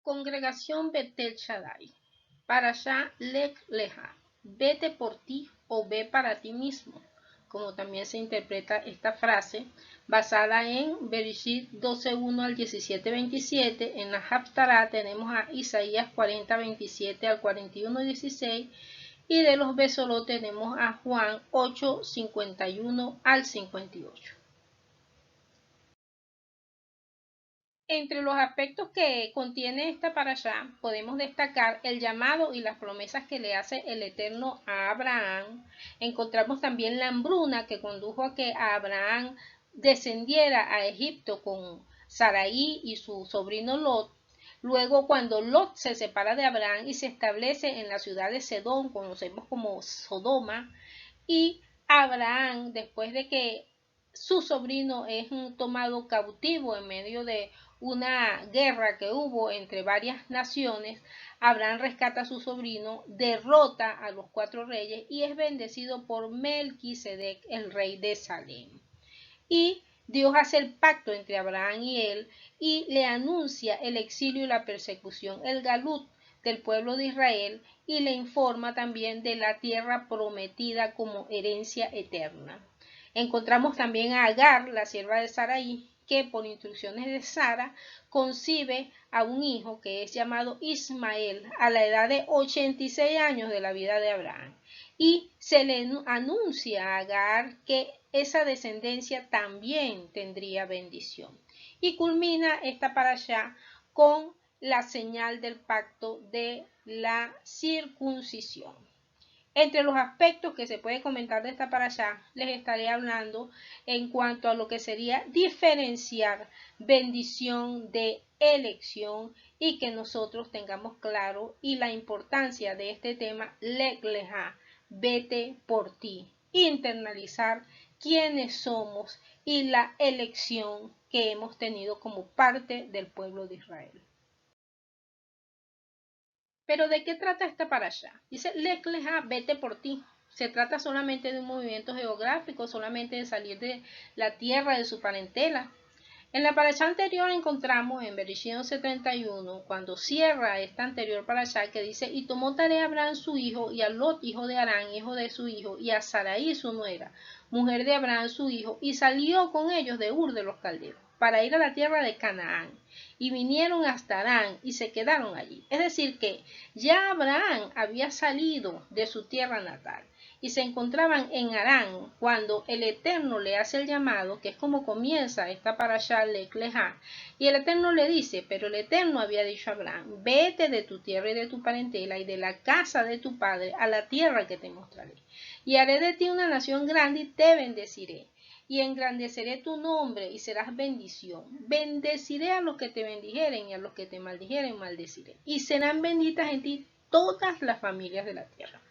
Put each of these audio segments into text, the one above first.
Congregación Betel Shaddai. Parashá Lech Lecha. Vete por ti o ve para ti mismo. Como también se interpreta esta frase, basada en Bereshit 12:1 al 17:27. En la Haftará tenemos a Isaías 40:27 al 41:16. Y de los Besolot tenemos a Juan 8:51 al 58. Entre los aspectos que contiene esta parashá podemos destacar el llamado y las promesas que le hace el Eterno a Abraham. Encontramos también la hambruna que condujo a que Abraham descendiera a Egipto con Sarai y su sobrino Lot. Luego, cuando Lot se separa de Abraham y se establece en la ciudad de Sedón, conocemos como Sodoma, y Abraham, después de que su sobrino es tomado cautivo en medio de una guerra que hubo entre varias naciones, Abraham rescata a su sobrino, derrota a los 4 reyes y es bendecido por Melquisedec, el rey de Salem. Y Dios hace el pacto entre Abraham y él y le anuncia el exilio y la persecución, el galut del pueblo de Israel, y le informa también de la tierra prometida como herencia eterna. Encontramos también a Agar, la sierva de Sarai, que por instrucciones de Sara concibe a un hijo que es llamado Ismael a la edad de 86 años de la vida de Abraham. Y se le anuncia a Agar que esa descendencia también tendría bendición. Y culmina esta parashá con la señal del pacto de la circuncisión. Entre los aspectos que se puede comentar de esta parashá, les estaré hablando en cuanto a lo que sería diferenciar bendición de elección y que nosotros tengamos claro y la importancia de este tema Lech Lecha, vete por ti, internalizar quiénes somos y la elección que hemos tenido como parte del pueblo de Israel. Pero ¿de qué trata esta parashá? Dice, Lech Lecha, vete por ti. Se trata solamente de un movimiento geográfico, solamente de salir de la tierra de su parentela. En la parashá anterior encontramos en Bereshit 11:31, cuando cierra esta anterior parashá, que dice, y tomó tarea a Abraham su hijo, y a Lot hijo de Harán, hijo de su hijo, y a Sarai su nuera, mujer de Abraham su hijo, y salió con ellos de Ur de los Caldeos, para ir a la tierra de Canaán, y vinieron hasta Harán, y se quedaron allí. Es decir que ya Abraham había salido de su tierra natal, y se encontraban en Harán cuando el Eterno le hace el llamado, que es como comienza esta parashá Lech Lecha, y el Eterno le dice, pero el Eterno había dicho a Abraham, vete de tu tierra y de tu parentela y de la casa de tu padre a la tierra que te mostraré, y haré de ti una nación grande y te bendeciré, y engrandeceré tu nombre y serás bendición. Bendeciré a los que te bendijeren y a los que te maldijeren maldeciré, y serán benditas en ti todas las familias de la tierra.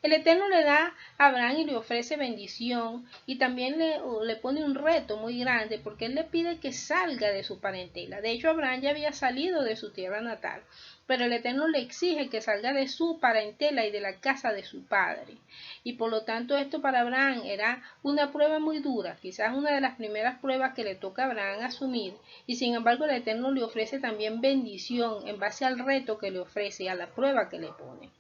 El Eterno le da a Abraham y le ofrece bendición, y también le pone un reto muy grande porque él le pide que salga de su parentela. De hecho, Abraham ya había salido de su tierra natal, pero el Eterno le exige que salga de su parentela y de la casa de su padre. Y por lo tanto esto para Abraham era una prueba muy dura, quizás una de las primeras pruebas que le toca a Abraham asumir, y sin embargo el Eterno le ofrece también bendición en base al reto que le ofrece, a la prueba que le pone.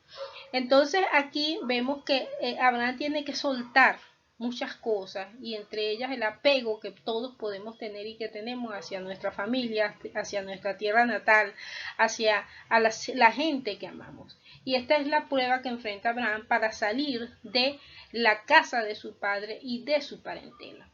Entonces aquí vemos que Abraham tiene que soltar muchas cosas, y entre ellas el apego que todos podemos tener y que tenemos hacia nuestra familia, hacia nuestra tierra natal, hacia la gente que amamos. Y esta es la prueba que enfrenta Abraham para salir de la casa de su padre y de su parentela.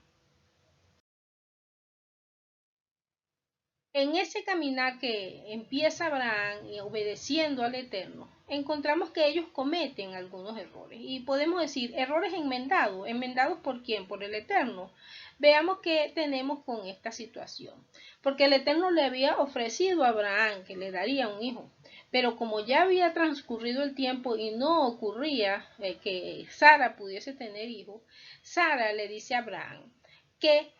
En ese caminar que empieza Abraham y obedeciendo al Eterno, encontramos que ellos cometen algunos errores. Y podemos decir, errores enmendados. ¿Enmendados por quién? Por el Eterno. Veamos qué tenemos con esta situación. Porque el Eterno le había ofrecido a Abraham que le daría un hijo. Pero como ya había transcurrido el tiempo y no ocurría que Sara pudiese tener hijo, Sara le dice a Abraham que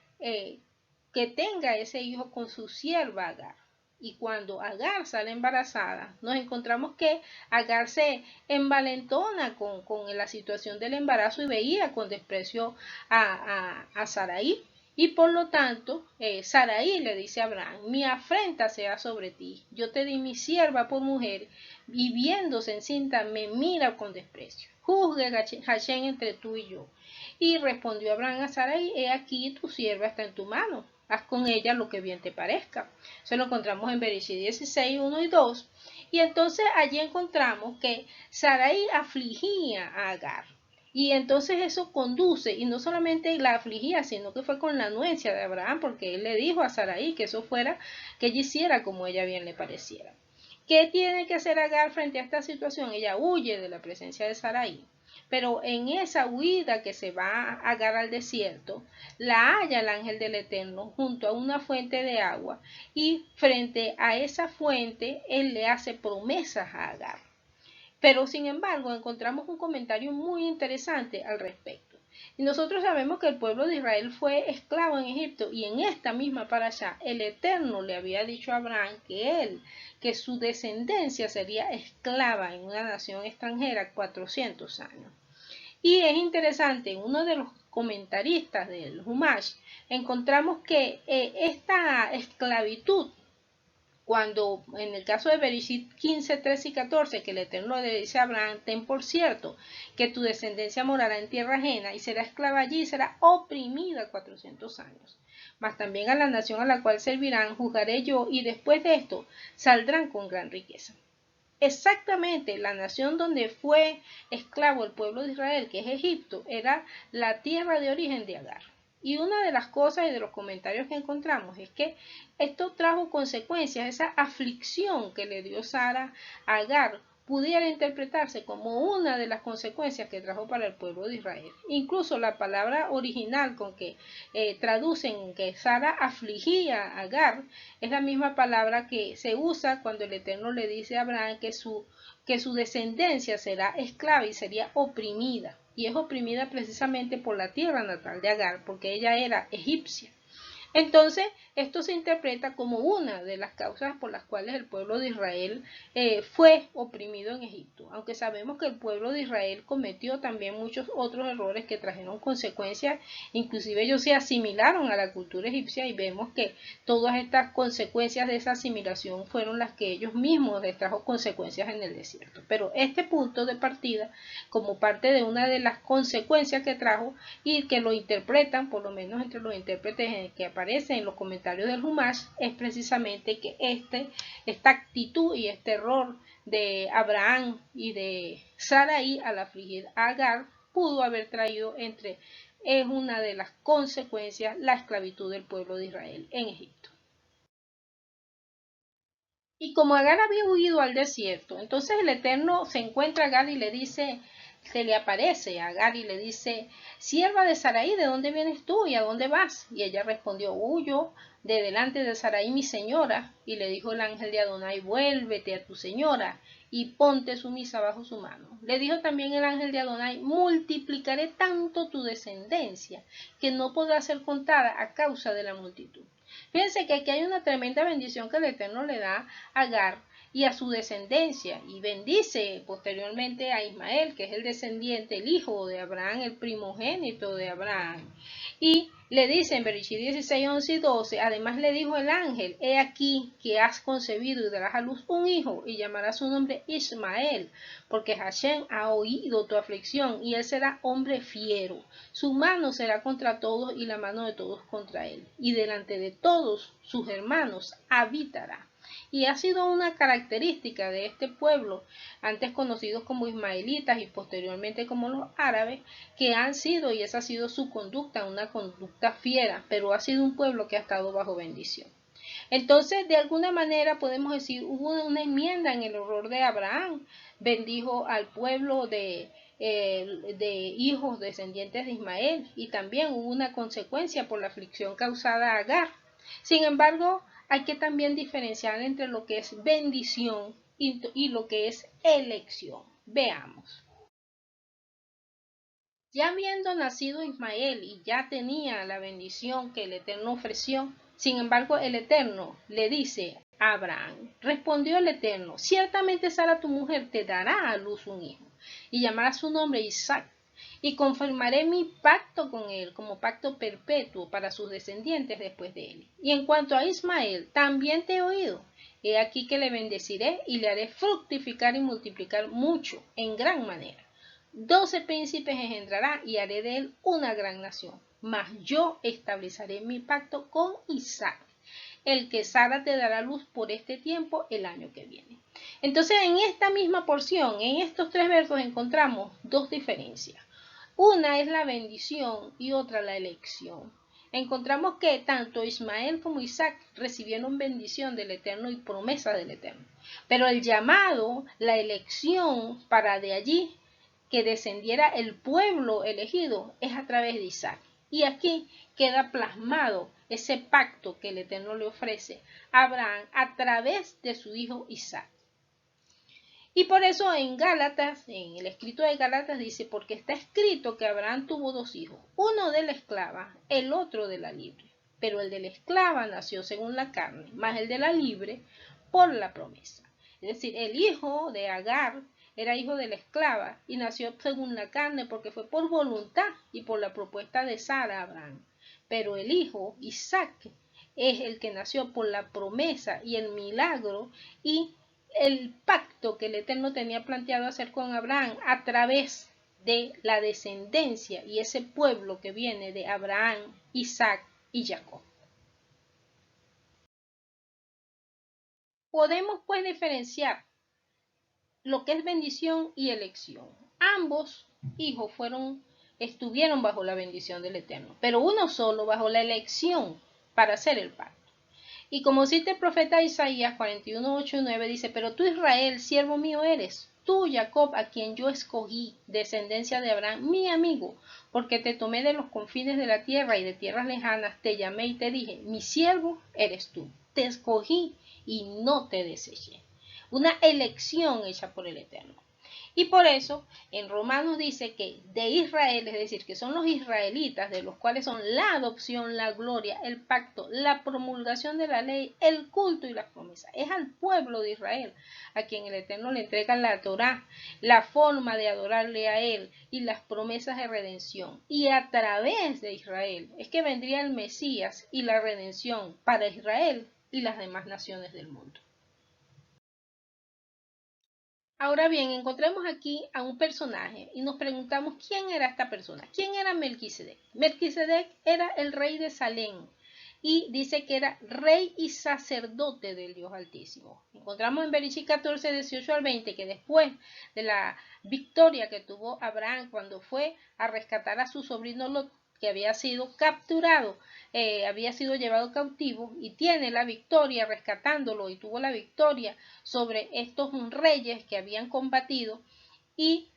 tenga ese hijo con su sierva Agar. Y cuando Agar sale embarazada, nos encontramos que Agar se envalentona con la situación del embarazo y veía con desprecio a Sarai. Y por lo tanto, Sarai le dice a Abraham, mi afrenta sea sobre ti, yo te di mi sierva por mujer, y viéndose encinta me mira con desprecio. Juzgue Hashem entre tú y yo. Y respondió Abraham a Sarai, he aquí tu sierva está en tu mano, haz con ella lo que bien te parezca. Eso lo encontramos en Bereshit 16, 1 y 2. Y entonces allí encontramos que Sarai afligía a Agar. Y entonces eso conduce, y no solamente la afligía, sino que fue con la anuencia de Abraham, porque él le dijo a Sarai que eso fuera, que ella hiciera como ella bien le pareciera. ¿Qué tiene que hacer Agar frente a esta situación? Ella huye de la presencia de Sarai. Pero en esa huida que se va a Agar al desierto, la halla el ángel del Eterno junto a una fuente de agua, y frente a esa fuente él le hace promesas a Agar. Pero sin embargo encontramos un comentario muy interesante al respecto. Y nosotros sabemos que el pueblo de Israel fue esclavo en Egipto, y en esta misma parashá el Eterno le había dicho a Abraham que su descendencia sería esclava en una nación extranjera 400 años. Y es interesante, uno de los comentaristas del Humash encontramos que esta esclavitud, cuando en el caso de Bereshit 15, 13 y 14, que el Eterno le dice a Abraham, ten por cierto que tu descendencia morará en tierra ajena y será esclava allí y será oprimida 400 años. Mas también a la nación a la cual servirán juzgaré yo, y después de esto saldrán con gran riqueza. Exactamente, la nación donde fue esclavo el pueblo de Israel, que es Egipto, era la tierra de origen de Agar. Y una de las cosas y de los comentarios que encontramos es que esto trajo consecuencias, esa aflicción que le dio Sara a Agar pudiera interpretarse como una de las consecuencias que trajo para el pueblo de Israel. Incluso la palabra original con que traducen que Sara afligía a Agar es la misma palabra que se usa cuando el Eterno le dice a Abraham que su descendencia será esclava y sería oprimida. Y es oprimida precisamente por la tierra natal de Agar, porque ella era egipcia. Entonces, esto se interpreta como una de las causas por las cuales el pueblo de Israel fue oprimido en Egipto, aunque sabemos que el pueblo de Israel cometió también muchos otros errores que trajeron consecuencias, inclusive ellos se asimilaron a la cultura egipcia, y vemos que todas estas consecuencias de esa asimilación fueron las que ellos mismos les trajo consecuencias en el desierto. Pero este punto de partida, como parte de una de las consecuencias que trajo, y que lo interpretan, por lo menos entre los intérpretes que aparece en los comentarios del Humash, es precisamente que esta actitud y este error de Abraham y de Sarai al afligir a Agar pudo haber traído es una de las consecuencias la esclavitud del pueblo de Israel en Egipto. Y como Agar había huido al desierto, entonces el Eterno se encuentra a Agar y le dice, se le aparece a Agar y le dice, sierva de Sarai, ¿de dónde vienes tú y a dónde vas? Y ella respondió, huyo de delante de Sarai mi señora. Y le dijo el ángel de Adonai, vuélvete a tu señora y ponte sumisa bajo su mano. Le dijo también el ángel de Adonai, multiplicaré tanto tu descendencia que no podrá ser contada a causa de la multitud. Fíjense que aquí hay una tremenda bendición que el Eterno le da a Agar y a su descendencia, y bendice posteriormente a Ismael, que es el descendiente, el hijo de Abraham, el primogénito de Abraham. Y le dice en Bereshit 16, 11 y 12, además le dijo el ángel, he aquí que has concebido y darás a luz un hijo, y llamarás su nombre Ismael, porque Hashem ha oído tu aflicción, y él será hombre fiero. Su mano será contra todos, y la mano de todos contra él, y delante de todos sus hermanos habitará. Y ha sido una característica de este pueblo, antes conocidos como ismaelitas y posteriormente como los árabes, que han sido, y esa ha sido su conducta, una conducta fiera, pero ha sido un pueblo que ha estado bajo bendición. Entonces, de alguna manera podemos decir, hubo una enmienda en el error de Abraham, bendijo al pueblo de hijos descendientes de Ismael, y también hubo una consecuencia por la aflicción causada a Agar. Sin embargo, hay que también diferenciar entre lo que es bendición y lo que es elección. Veamos. Ya habiendo nacido Ismael y ya tenía la bendición que el Eterno ofreció, sin embargo el Eterno le dice a Abraham, respondió el Eterno, ciertamente Sara tu mujer te dará a luz un hijo y llamará su nombre Isaac, y confirmaré mi pacto con él como pacto perpetuo para sus descendientes después de él. Y en cuanto a Ismael, también te he oído. He aquí que le bendeciré y le haré fructificar y multiplicar mucho, en gran manera. 12 príncipes engendrará y haré de él una gran nación. Mas yo estableceré mi pacto con Isaac, el que Sara te dará luz por este tiempo el año que viene. Entonces, en esta misma porción, en estos 3 versos, encontramos 2 diferencias. Una es la bendición y otra la elección. Encontramos que tanto Ismael como Isaac recibieron bendición del Eterno y promesa del Eterno. Pero el llamado, la elección para de allí que descendiera el pueblo elegido es a través de Isaac. Y aquí queda plasmado ese pacto que el Eterno le ofrece a Abraham a través de su hijo Isaac. Y por eso en Gálatas, en el escrito de Gálatas dice, porque está escrito que Abraham tuvo 2 hijos, uno de la esclava, el otro de la libre. Pero el de la esclava nació según la carne, más el de la libre por la promesa. Es decir, el hijo de Agar era hijo de la esclava y nació según la carne porque fue por voluntad y por la propuesta de Sara a Abraham. Pero el hijo, Isaac, es el que nació por la promesa y el milagro y el pacto que el Eterno tenía planteado hacer con Abraham a través de la descendencia y ese pueblo que viene de Abraham, Isaac y Jacob. Podemos pues diferenciar lo que es bendición y elección. Ambos hijos estuvieron bajo la bendición del Eterno, pero uno solo bajo la elección para hacer el pacto. Y como cita el profeta Isaías 41, 8 y 9 dice, pero tú Israel, siervo mío eres, tú Jacob, a quien yo escogí, descendencia de Abraham, mi amigo, porque te tomé de los confines de la tierra y de tierras lejanas, te llamé y te dije, mi siervo eres tú, te escogí y no te deseché. Una elección hecha por el Eterno. Y por eso en Romanos dice que de Israel, es decir, que son los israelitas, de los cuales son la adopción, la gloria, el pacto, la promulgación de la ley, el culto y las promesas. Es al pueblo de Israel a quien el Eterno le entrega la Torá, la forma de adorarle a Él y las promesas de redención. Y a través de Israel es que vendría el Mesías y la redención para Israel y las demás naciones del mundo. Ahora bien, encontremos aquí a un personaje y nos preguntamos quién era esta persona. ¿Quién era Melquisedec? Melquisedec era el rey de Salem y dice que era rey y sacerdote del Dios Altísimo. Encontramos en Bereshit 14, 18 al 20 que después de la victoria que tuvo Abraham cuando fue a rescatar a su sobrino Lot, que había sido capturado, había sido llevado cautivo y tiene la victoria rescatándolo y tuvo la victoria sobre estos reyes que habían combatido y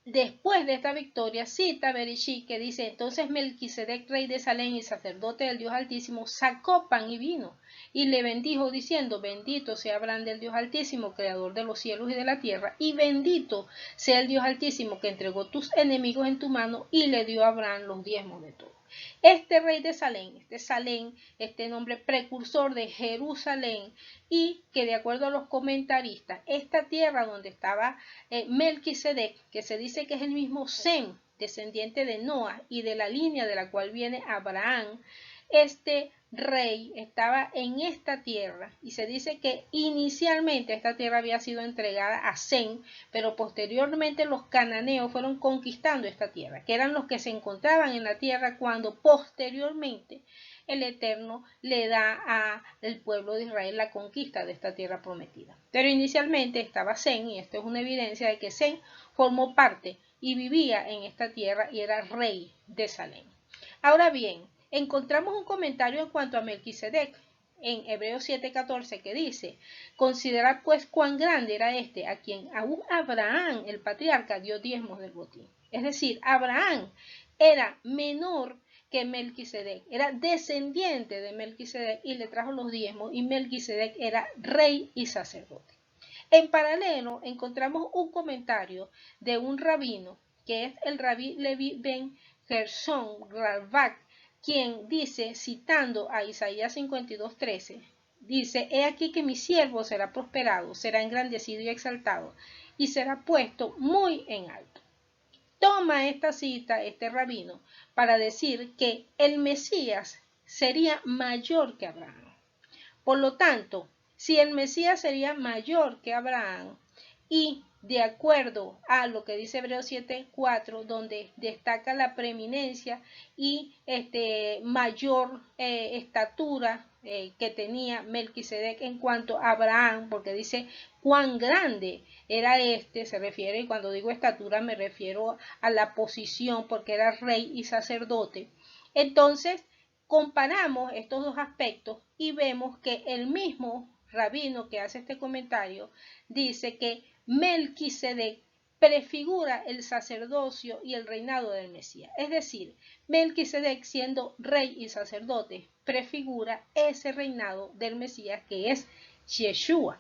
después de esta victoria cita Bereshit que dice entonces Melquisedec rey de Salem y sacerdote del Dios Altísimo sacó pan y vino y le bendijo diciendo bendito sea Abraham del Dios Altísimo creador de los cielos y de la tierra y bendito sea el Dios Altísimo que entregó tus enemigos en tu mano y le dio a Abraham los diezmos de todo. Este rey de Salem, este nombre precursor de Jerusalén y que de acuerdo a los comentaristas, esta tierra donde estaba Melquisedec, que se dice que es el mismo Sem, descendiente de Noah y de la línea de la cual viene Abraham, este rey estaba en esta tierra y se dice que inicialmente esta tierra había sido entregada a Sem, pero posteriormente los cananeos fueron conquistando esta tierra, que eran los que se encontraban en la tierra cuando posteriormente el Eterno le da al pueblo de Israel la conquista de esta tierra prometida. Pero inicialmente estaba Sem y esto es una evidencia de que Sem formó parte y vivía en esta tierra y era rey de Salem. Ahora bien, encontramos un comentario en cuanto a Melquisedec en Hebreos 7:14 que dice, considerad pues cuán grande era este a quien aún Abraham el patriarca dio diezmos del botín. Es decir, Abraham era menor que Melquisedec, era descendiente de Melquisedec y le trajo los diezmos y Melquisedec era rey y sacerdote. En paralelo encontramos un comentario de un rabino que es el rabí Levi ben Gershon Ralbach, quien dice, citando a Isaías 52:13, dice, he aquí que mi siervo será prosperado, será engrandecido y exaltado, y será puesto muy en alto. toma esta cita, este rabino, para decir que el Mesías sería mayor que Abraham. Por lo tanto, si el Mesías sería mayor que Abraham, y de acuerdo a lo que dice Hebreos 7:4, donde destaca la preeminencia y mayor estatura que tenía Melquisedec en cuanto a Abraham, porque dice cuán grande era se refiere, y cuando digo estatura me refiero a la posición, porque era rey y sacerdote. Entonces, comparamos estos dos aspectos y vemos que el mismo rabino que hace este comentario dice que Melquisedec prefigura el sacerdocio y el reinado del Mesías. Es decir, Melquisedec, siendo rey y sacerdote, prefigura ese reinado del Mesías que es Yeshua.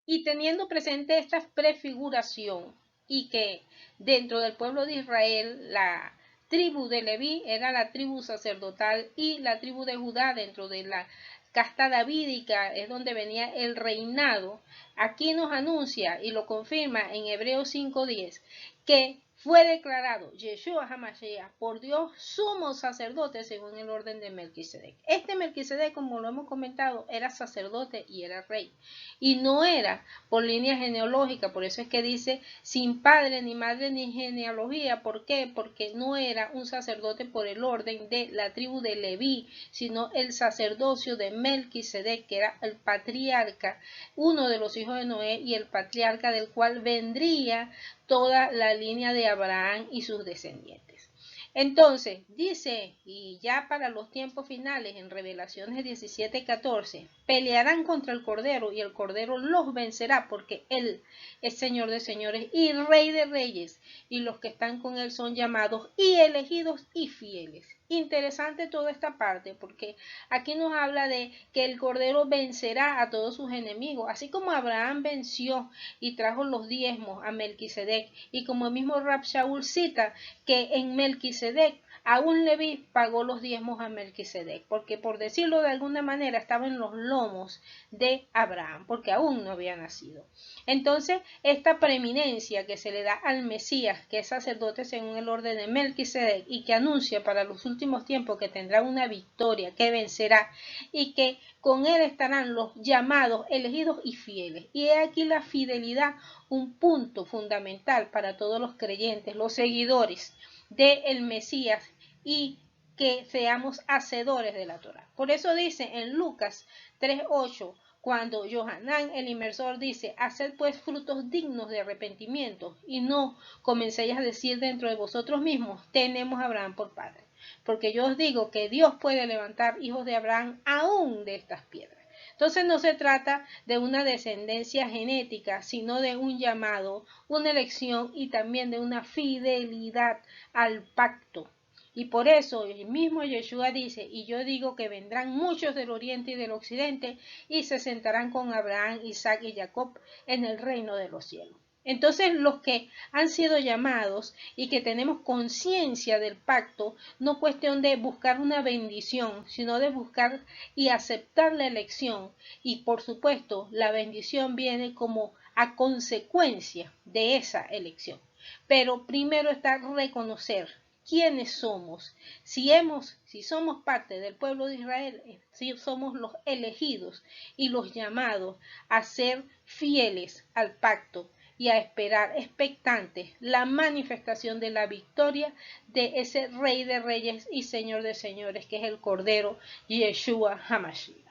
Y teniendo presente esta prefiguración y que dentro del pueblo de Israel la tribu de Leví era la tribu sacerdotal y la tribu de Judá dentro de la casta davídica es donde venía el reinado, aquí nos anuncia y lo confirma en Hebreos 5:10 que fue declarado Yeshua HaMashiach por Dios sumo sacerdote según el orden de Melquisedec. Este Melquisedec, como lo hemos comentado, era sacerdote y era rey. Y no era por línea genealógica, por eso es que dice sin padre, ni madre, ni genealogía. ¿Por qué? Porque no era un sacerdote por el orden de la tribu de Leví, sino el sacerdocio de Melquisedec, que era el patriarca, uno de los hijos de Noé y el patriarca del cual vendría toda la línea de Abraham y sus descendientes. Entonces, dice, y ya para los tiempos finales, en Revelaciones 17:14, pelearán contra el Cordero y el Cordero los vencerá porque Él es Señor de señores y Rey de reyes, y los que están con Él son llamados y elegidos y fieles. Interesante toda esta parte porque aquí nos habla de que el Cordero vencerá a todos sus enemigos, así como Abraham venció y trajo los diezmos a Melquisedec, y como el mismo Rab Shaul cita que en Melquisedec aún Leví pagó los diezmos a Melquisedec, porque por decirlo de alguna manera estaba en los lomos de Abraham, porque aún no había nacido. Entonces, esta preeminencia que se le da al Mesías, que es sacerdote según el orden de Melquisedec y que anuncia para los últimos tiempos que tendrá una victoria, que vencerá y que con él estarán los llamados, elegidos y fieles. Y he aquí la fidelidad, un punto fundamental para todos los creyentes, los seguidores del Mesías, y que seamos hacedores de la Torá. Por eso dice en Lucas 3:8, cuando Johanán el inmersor dice, haced pues frutos dignos de arrepentimiento y no comencéis a decir dentro de vosotros mismos, tenemos a Abraham por padre. Porque yo os digo que Dios puede levantar hijos de Abraham aún de estas piedras. Entonces no se trata de una descendencia genética, sino de un llamado, una elección y también de una fidelidad al pacto. Y por eso el mismo Yeshua dice, y yo digo que vendrán muchos del oriente y del occidente y se sentarán con Abraham, Isaac y Jacob en el reino de los cielos. Entonces los que han sido llamados y que tenemos conciencia del pacto, no cuestión de buscar una bendición, sino de buscar y aceptar la elección. Y por supuesto la bendición viene como a consecuencia de esa elección. Pero primero está reconocer quiénes somos. Si somos parte del pueblo de Israel, si somos los elegidos y los llamados a ser fieles al pacto y a esperar expectantes la manifestación de la victoria de ese Rey de Reyes y Señor de Señores, que es el Cordero Yeshua HaMashiach.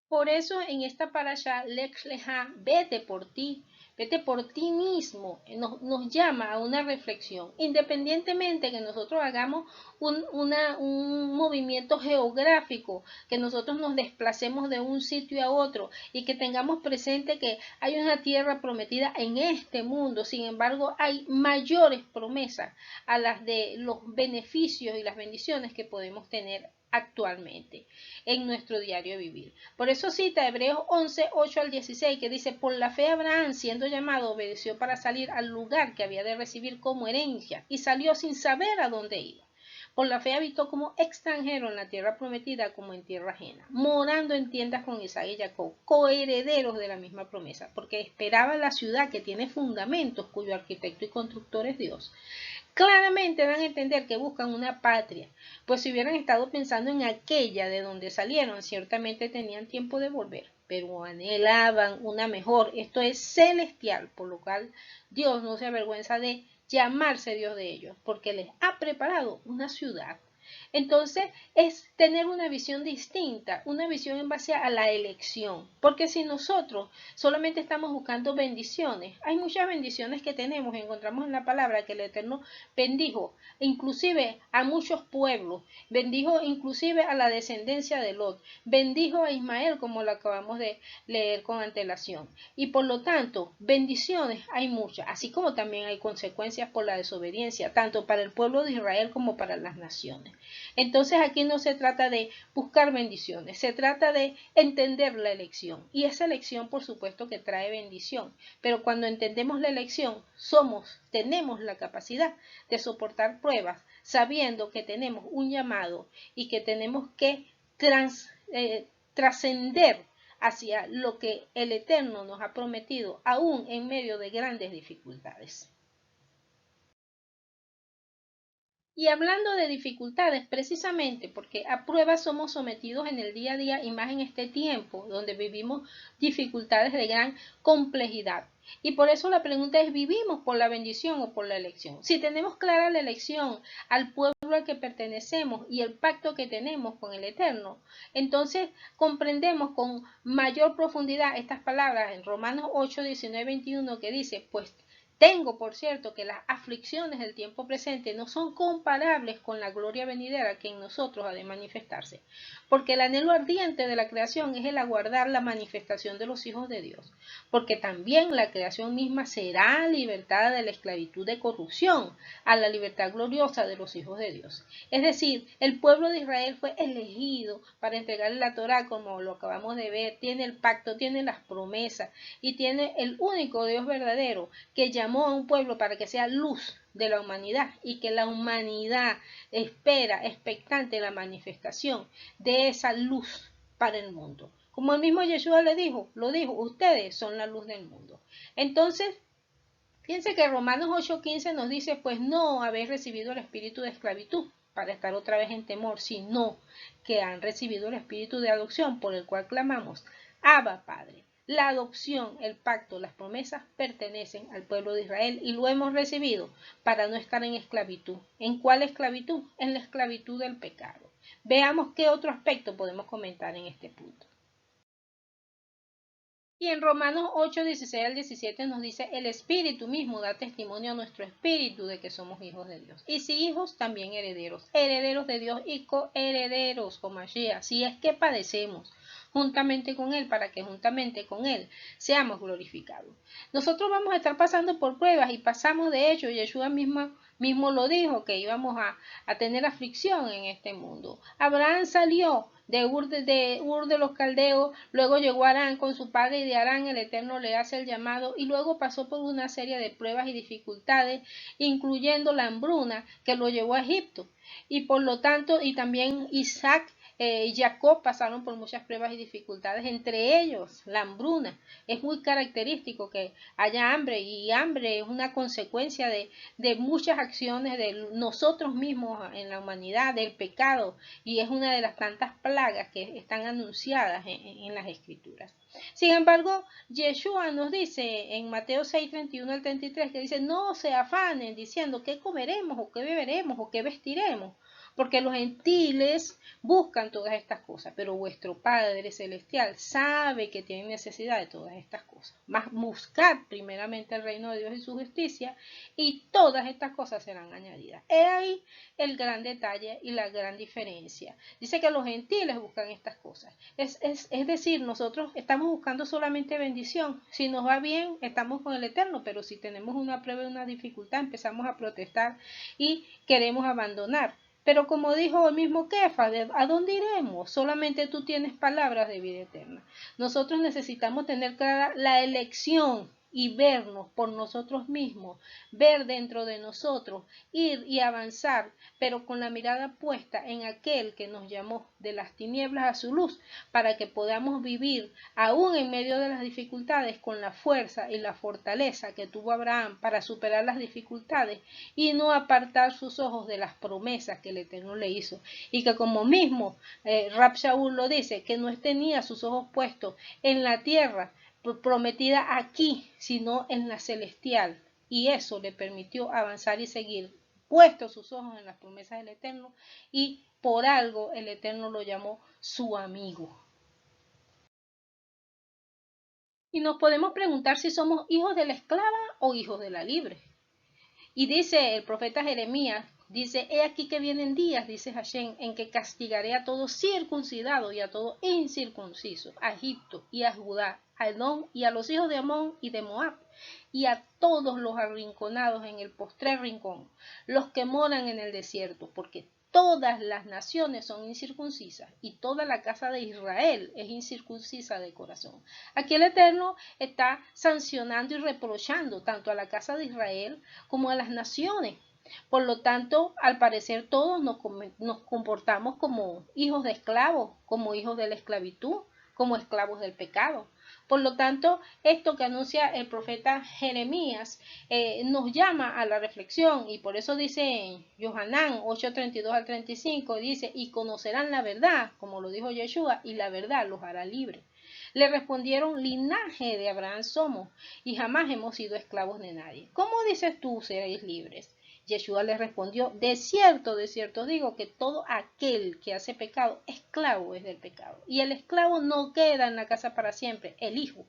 Por eso en esta parasha, Lech Lecha, vete por ti mismo, nos llama a una reflexión, independientemente que nosotros hagamos un movimiento geográfico, que nosotros nos desplacemos de un sitio a otro y que tengamos presente que hay una tierra prometida en este mundo. Sin embargo, hay mayores promesas a las de los beneficios y las bendiciones que podemos tener actualmente en nuestro diario vivir. Por eso cita Hebreos 11:8-16, que dice, por la fe Abraham, siendo llamado, obedeció para salir al lugar que había de recibir como herencia y salió sin saber a dónde iba. Por la fe habitó como extranjero en la tierra prometida como en tierra ajena, morando en tiendas con Isaac y Jacob, coherederos de la misma promesa, porque esperaba la ciudad que tiene fundamentos, cuyo arquitecto y constructor es Dios. Claramente dan a entender que buscan una patria, pues si hubieran estado pensando en aquella de donde salieron, ciertamente tenían tiempo de volver, pero anhelaban una mejor, esto es celestial, por lo cual Dios no se avergüenza de llamarse Dios de ellos, porque les ha preparado una ciudad. Entonces es tener una visión distinta, una visión en base a la elección, porque si nosotros solamente estamos buscando bendiciones, hay muchas bendiciones que tenemos, encontramos en la palabra que el Eterno bendijo inclusive a muchos pueblos, bendijo inclusive a la descendencia de Lot, bendijo a Ismael como lo acabamos de leer con antelación, y por lo tanto bendiciones hay muchas, así como también hay consecuencias por la desobediencia, tanto para el pueblo de Israel como para las naciones. Entonces aquí no se trata de buscar bendiciones, se trata de entender la elección. Y esa elección por supuesto que trae bendición. Pero cuando entendemos la elección, tenemos la capacidad de soportar pruebas, sabiendo que tenemos un llamado y que tenemos que trascender hacia lo que el Eterno nos ha prometido, aún en medio de grandes dificultades. Y hablando de dificultades, precisamente porque a pruebas somos sometidos en el día a día y más en este tiempo donde vivimos dificultades de gran complejidad. Y por eso la pregunta es, ¿vivimos por la bendición o por la elección? Si tenemos clara la elección al pueblo al que pertenecemos y el pacto que tenemos con el Eterno, entonces comprendemos con mayor profundidad estas palabras en Romanos 8, 19, 21 que dice, pues tengo, por cierto, que las aflicciones del tiempo presente no son comparables con la gloria venidera que en nosotros ha de manifestarse, porque el anhelo ardiente de la creación es el aguardar la manifestación de los hijos de Dios, porque también la creación misma será libertada de la esclavitud de corrupción a la libertad gloriosa de los hijos de Dios. Es decir, el pueblo de Israel fue elegido para entregarle la Torá, como lo acabamos de ver, tiene el pacto, tiene las promesas y tiene el único Dios verdadero que llamó a un pueblo para que sea luz de la humanidad y que la humanidad espera expectante la manifestación de esa luz para el mundo. Como el mismo Yeshua lo dijo, ustedes son la luz del mundo. Entonces, fíjense que Romanos 8:15 nos dice, pues no habéis recibido el espíritu de esclavitud para estar otra vez en temor, sino que han recibido el espíritu de adopción por el cual clamamos, Abba Padre. La adopción, el pacto, las promesas pertenecen al pueblo de Israel y lo hemos recibido para no estar en esclavitud. ¿En cuál esclavitud? En la esclavitud del pecado. Veamos qué otro aspecto podemos comentar en este punto. Y en Romanos 8, 16 al 17 nos dice, el Espíritu mismo da testimonio a nuestro espíritu de que somos hijos de Dios. Y si hijos, también herederos, herederos de Dios y coherederos con Mashiach, si es que padecemos juntamente con Él, para que juntamente con Él seamos glorificados. Nosotros vamos a estar pasando por pruebas y pasamos, de hecho, Yeshua mismo lo dijo, que íbamos a tener aflicción en este mundo. Abraham salió de Ur de los Caldeos, luego llegó a Harán con su padre y de Harán el Eterno le hace el llamado y luego pasó por una serie de pruebas y dificultades, incluyendo la hambruna que lo llevó a Egipto. Y por lo tanto, y también Isaac y Jacob pasaron por muchas pruebas y dificultades, entre ellos la hambruna. Es muy característico que haya hambre y hambre es una consecuencia de muchas acciones de nosotros mismos en la humanidad, del pecado, y es una de las tantas plagas que están anunciadas en las escrituras. Sin embargo, Yeshua nos dice en Mateo 6, 31 al 33, que dice, no se afanen diciendo qué comeremos o qué beberemos o qué vestiremos, porque los gentiles buscan todas estas cosas, pero vuestro Padre Celestial sabe que tienen necesidad de todas estas cosas. Mas buscad primeramente el reino de Dios y su justicia, y todas estas cosas serán añadidas. He ahí el gran detalle y la gran diferencia. Dice que los gentiles buscan estas cosas. Es decir, nosotros estamos buscando solamente bendición. Si nos va bien, estamos con el Eterno, pero si tenemos una prueba y una dificultad, empezamos a protestar y queremos abandonar. Pero como dijo el mismo Kefas, ¿a dónde iremos? Solamente tú tienes palabras de vida eterna. Nosotros necesitamos tener clara la elección y vernos por nosotros mismos, ver dentro de nosotros, ir y avanzar, pero con la mirada puesta en aquel que nos llamó de las tinieblas a su luz, para que podamos vivir aún en medio de las dificultades con la fuerza y la fortaleza que tuvo Abraham para superar las dificultades y no apartar sus ojos de las promesas que el Eterno le hizo, y que como mismo Rab Shaul lo dice, que no tenía sus ojos puestos en la tierra prometida aquí, sino en la celestial, y eso le permitió avanzar y seguir puestos sus ojos en las promesas del Eterno, y por algo el Eterno lo llamó su amigo. Y nos podemos preguntar si somos hijos de la esclava o hijos de la libre. Y dice el profeta Jeremías, dice, he aquí que vienen días, dice Hashem, en que castigaré a todo circuncidado y a todo incircunciso, a Egipto y a Judá, a Edom y a los hijos de Amón y de Moab, y a todos los arrinconados en el postrer rincón, los que moran en el desierto, porque todas las naciones son incircuncisas y toda la casa de Israel es incircuncisa de corazón. Aquí el Eterno está sancionando y reprochando tanto a la casa de Israel como a las naciones. Por lo tanto, al parecer todos nos comportamos como hijos de esclavos, como hijos de la esclavitud, como esclavos del pecado. Por lo tanto, esto que anuncia el profeta Jeremías nos llama a la reflexión, y por eso dice en Yohanan 8:32 al 35, dice, y conocerán la verdad, como lo dijo Yeshua, y la verdad los hará libres. Le respondieron, linaje de Abraham somos, y jamás hemos sido esclavos de nadie. ¿Cómo dices tú seréis libres? Yeshua le respondió, de cierto digo que todo aquel que hace pecado, esclavo es del pecado. Y el esclavo no queda en la casa para siempre, el hijo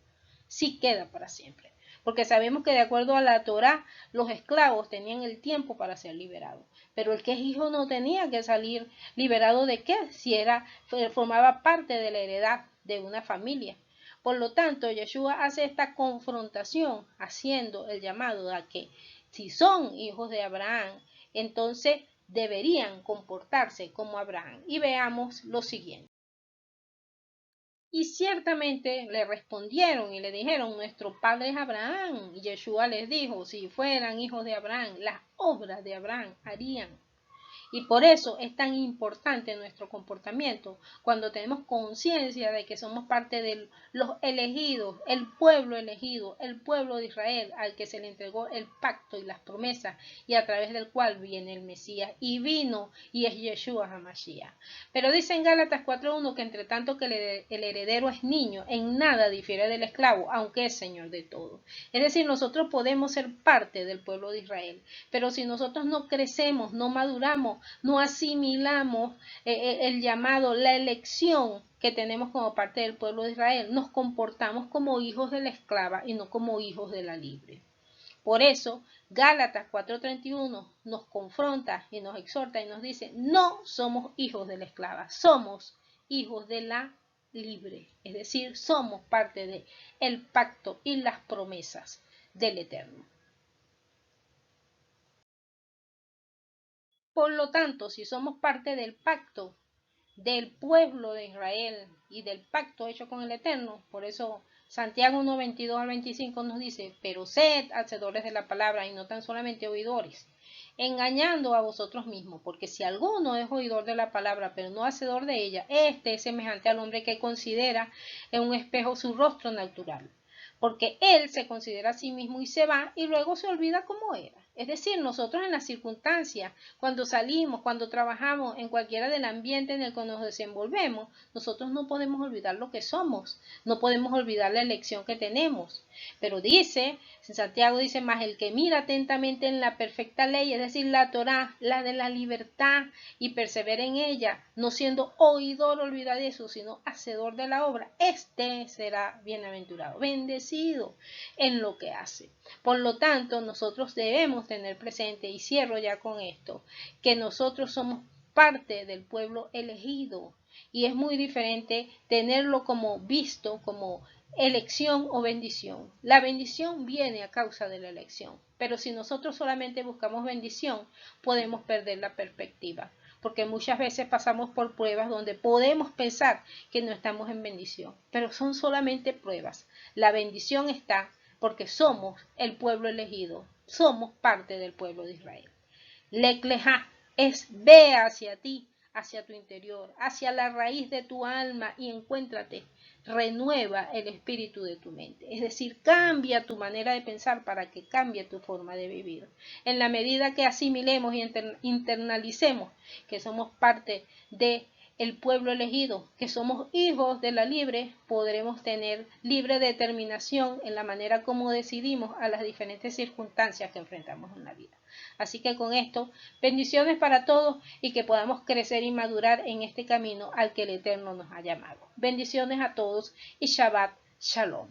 sí queda para siempre. Porque sabemos que de acuerdo a la Torá, los esclavos tenían el tiempo para ser liberados. Pero el que es hijo no tenía que salir liberado de qué, si formaba parte de la heredad de una familia. Por lo tanto, Yeshua hace esta confrontación, haciendo el llamado a que si son hijos de Abraham, entonces deberían comportarse como Abraham. Y veamos lo siguiente. Y ciertamente le respondieron y le dijeron, nuestro padre es Abraham. Y Yeshua les dijo, si fueran hijos de Abraham, las obras de Abraham harían. Y por eso es tan importante nuestro comportamiento, cuando tenemos conciencia de que somos parte de los elegidos, el pueblo elegido, el pueblo de Israel, al que se le entregó el pacto y las promesas, y a través del cual viene el Mesías, y vino, y es Yeshua HaMashiach. Pero dice en Gálatas 4:1 que entre tanto que el heredero es niño, en nada difiere del esclavo, aunque es señor de todo. Es decir, nosotros podemos ser parte del pueblo de Israel, pero si nosotros no crecemos, no maduramos, no asimilamos el llamado, la elección que tenemos como parte del pueblo de Israel, nos comportamos como hijos de la esclava y no como hijos de la libre. Por eso, Gálatas 4:31 nos confronta y nos exhorta y nos dice, no somos hijos de la esclava, somos hijos de la libre, es decir, somos parte del pacto y las promesas del Eterno. Por lo tanto, si somos parte del pacto del pueblo de Israel y del pacto hecho con el Eterno, por eso Santiago 1:22 al 25 nos dice, pero sed hacedores de la palabra y no tan solamente oidores, engañando a vosotros mismos, porque si alguno es oidor de la palabra, pero no hacedor de ella, este es semejante al hombre que considera en un espejo su rostro natural, porque él se considera a sí mismo y se va y luego se olvida cómo era. Es decir, nosotros en las circunstancias, cuando salimos, cuando trabajamos en cualquiera del ambiente en el que nos desenvolvemos, nosotros no podemos olvidar lo que somos, no podemos olvidar la elección que tenemos. Pero dice, Santiago dice, más el que mira atentamente en la perfecta ley, es decir, la Torá, la de la libertad, y persevera en ella, no siendo oidor olvidadizo, sino hacedor de la obra, este será bienaventurado, bendecido en lo que hace. Por lo tanto, nosotros debemos tener presente, y cierro ya con esto, que nosotros somos parte del pueblo elegido, y es muy diferente tenerlo como visto, como elección o bendición. La bendición viene a causa de la elección, pero si nosotros solamente buscamos bendición, podemos perder la perspectiva, porque muchas veces pasamos por pruebas donde podemos pensar que no estamos en bendición, pero son solamente pruebas. La bendición está porque somos el pueblo elegido, somos parte del pueblo de Israel. Lech Lecha es ve hacia ti, hacia tu interior, hacia la raíz de tu alma y encuéntrate. Renueva el espíritu de tu mente, es decir, cambia tu manera de pensar para que cambie tu forma de vivir. En la medida que asimilemos y internalicemos que somos parte de el pueblo elegido, que somos hijos de la libre, podremos tener libre determinación en la manera como decidimos a las diferentes circunstancias que enfrentamos en la vida. Así que con esto, bendiciones para todos y que podamos crecer y madurar en este camino al que el Eterno nos ha llamado. Bendiciones a todos y Shabbat Shalom.